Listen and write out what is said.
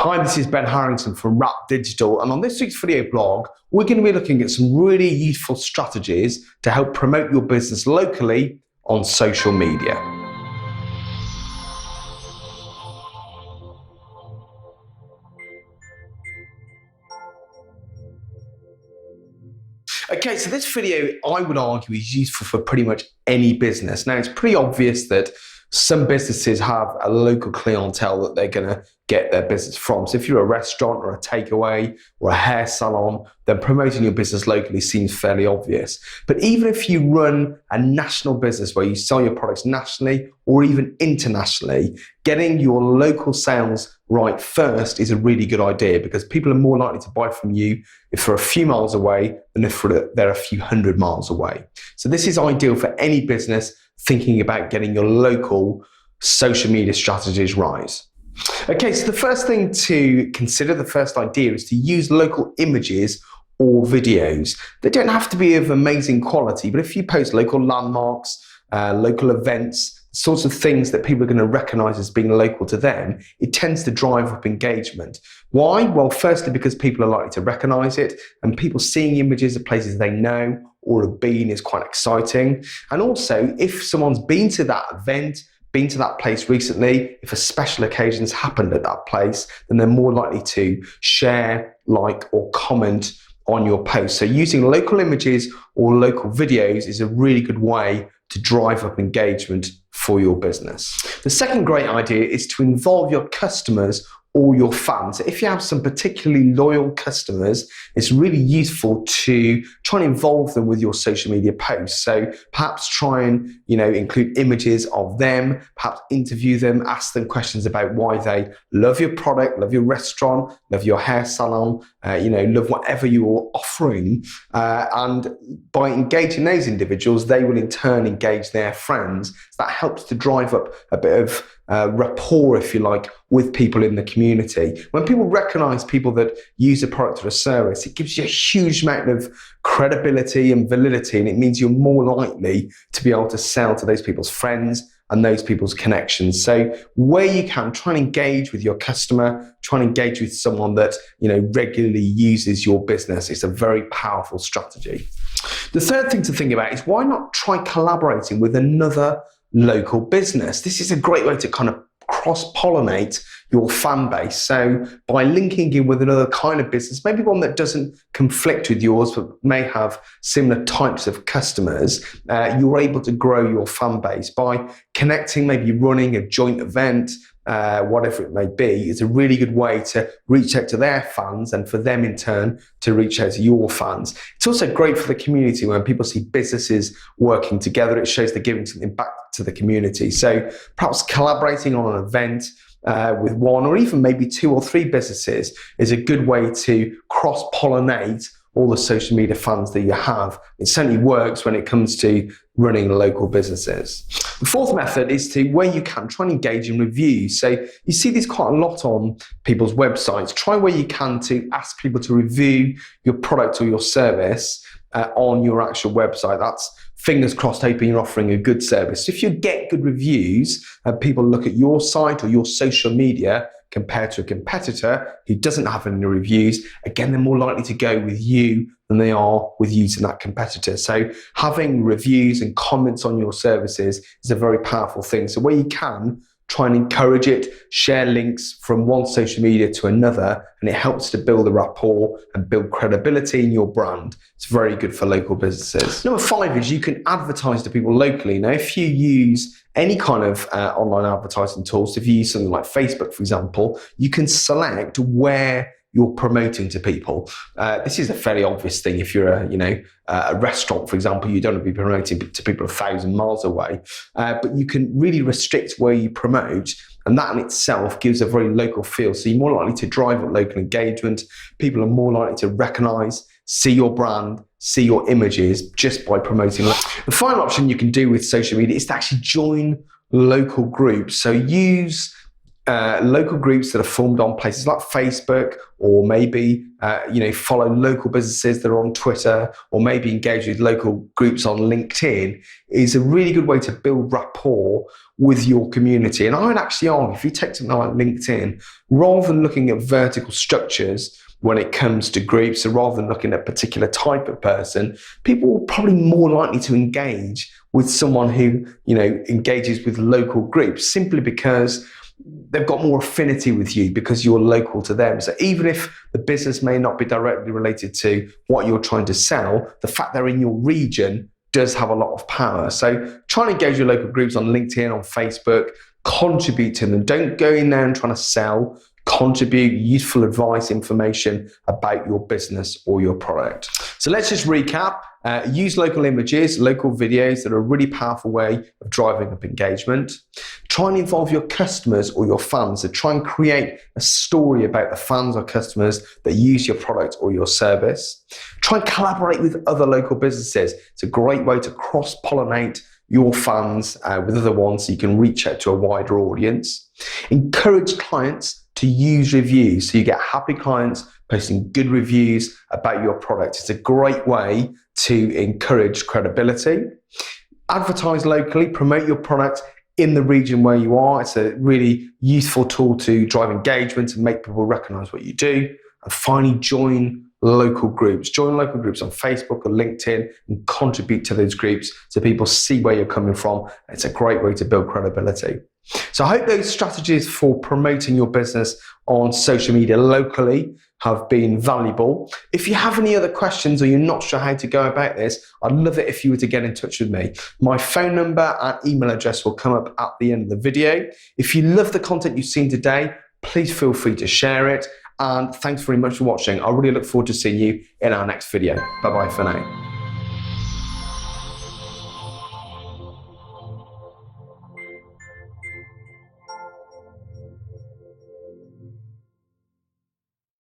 Hi, this is Ben Harrington from Wrap Digital, and on this week's video blog, we're going to be looking at some really useful strategies to help promote your business locally on social media. Okay, so this video, I would argue, is useful for pretty much any business. Now, it's pretty obvious that some businesses have a local clientele that they're going to get their business from. So if you're a restaurant or a takeaway or a hair salon, then promoting your business locally seems fairly obvious. But even if you run a national business where you sell your products nationally or even internationally, getting your local sales right first is a really good idea, because people are more likely to buy from you if they're a few miles away than if they're a few hundred miles away. So this is ideal for any business thinking about getting your local social media strategies right. Okay, so the first thing to consider, the first idea, is to use local images or videos. They don't have to be of amazing quality, but if you post local landmarks, local events, sorts of things that people are going to recognize as being local to them, it tends to drive up engagement. Why? Well, firstly, because people are likely to recognize it, and people seeing images of places they know or have been is quite exciting. And also, if someone's been to that event, been to that place recently, if a special occasion's happened at that place, then they're more likely to share, like, or comment on your post. So using local images or local videos is a really good way to drive up engagement for your business. The second great idea is to involve your customers or your fans. If you have some particularly loyal customers, it's really useful to try and involve them with your social media posts. So perhaps try and include images of them, perhaps interview them, ask them questions about why they love your product, love your restaurant, love your hair salon, love whatever you're offering. And by engaging those individuals, they will in turn engage their friends. So that helps to drive up a bit of rapport, if you like, with people in the community. When people recognize people that use a product or a service, it gives you a huge amount of credibility and validity, and it means you're more likely to be able to sell to those people's friends and those people's connections. So where you can, try and engage with your customer, try and engage with someone that regularly uses your business. It's a very powerful strategy. The third thing to think about is, why not try collaborating with another local business? This is a great way to kind of cross-pollinate your fan base. So by linking in with another kind of business, maybe one that doesn't conflict with yours but may have similar types of customers, you're able to grow your fan base by connecting, maybe running a joint event, whatever it may be. Is a really good way to reach out to their fans and for them in turn to reach out to your fans. It's also great for the community. When people see businesses working together, it shows they're giving something back to the community. So perhaps collaborating on an event with one or even maybe two or three businesses is a good way to cross-pollinate all the social media fans that you have. It certainly works when it comes to running local businesses. The fourth method is to, where you can, try and engage in reviews. So you see this quite a lot on people's websites. Try where you can to ask people to review your product or your service on your actual website. That's fingers crossed, hoping you're offering a good service. So if you get good reviews and people look at your site or your social media compared to a competitor who doesn't have any reviews, again, they're more likely to go with you than they are with using that competitor. So having reviews and comments on your services is a very powerful thing. So where you can, try and encourage it, share links from one social media to another, and it helps to build a rapport and build credibility in your brand. It's very good for local businesses. Number 5 is you can advertise to people locally. Now, if you use any kind of online advertising tools, if you use something like Facebook, for example, you can select where you're promoting to people. This is a fairly obvious thing. If you're a restaurant, for example, you don't want to be promoting to people 1,000 miles away, but you can really restrict where you promote, and that in itself gives a very local feel. So you're more likely to drive up local engagement. People are more likely to recognize, see your brand, see your images just by promoting. The final option you can do with social media is to actually join local groups. So use local groups that are formed on places like Facebook, or maybe follow local businesses that are on Twitter, or maybe engage with local groups on LinkedIn is a really good way to build rapport with your community. And I would actually argue, if you take something like LinkedIn, rather than looking at vertical structures when it comes to groups, so rather than looking at a particular type of person, people are probably more likely to engage with someone who engages with local groups, simply because they've got more affinity with you because you're local to them. So even if the business may not be directly related to what you're trying to sell, the fact they're in your region does have a lot of power. So try and engage your local groups on LinkedIn, on Facebook, contribute to them. Don't go in there and trying to sell. Contribute useful advice, information about your business or your product. So let's just recap. Use local images, local videos that are a really powerful way of driving up engagement. Try and involve your customers or your fans. So try and create a story about the fans or customers that use your product or your service. Try and collaborate with other local businesses. It's a great way to cross-pollinate your fans with other ones so you can reach out to a wider audience. Encourage clients to use reviews, so you get happy clients posting good reviews about your product. It's a great way to encourage credibility. Advertise locally, promote your product in the region where you are. It's a really useful tool to drive engagement and make people recognize what you do. And finally, join local groups. Join local groups on Facebook or LinkedIn and contribute to those groups so people see where you're coming from. It's a great way to build credibility. So I hope those strategies for promoting your business on social media locally have been valuable. If you have any other questions or you're not sure how to go about this, I'd love it if you were to get in touch with me. My phone number and email address will come up at the end of the video. If you love the content you've seen today, please feel free to share it. And thanks very much for watching. I really look forward to seeing you in our next video. Bye-bye for now.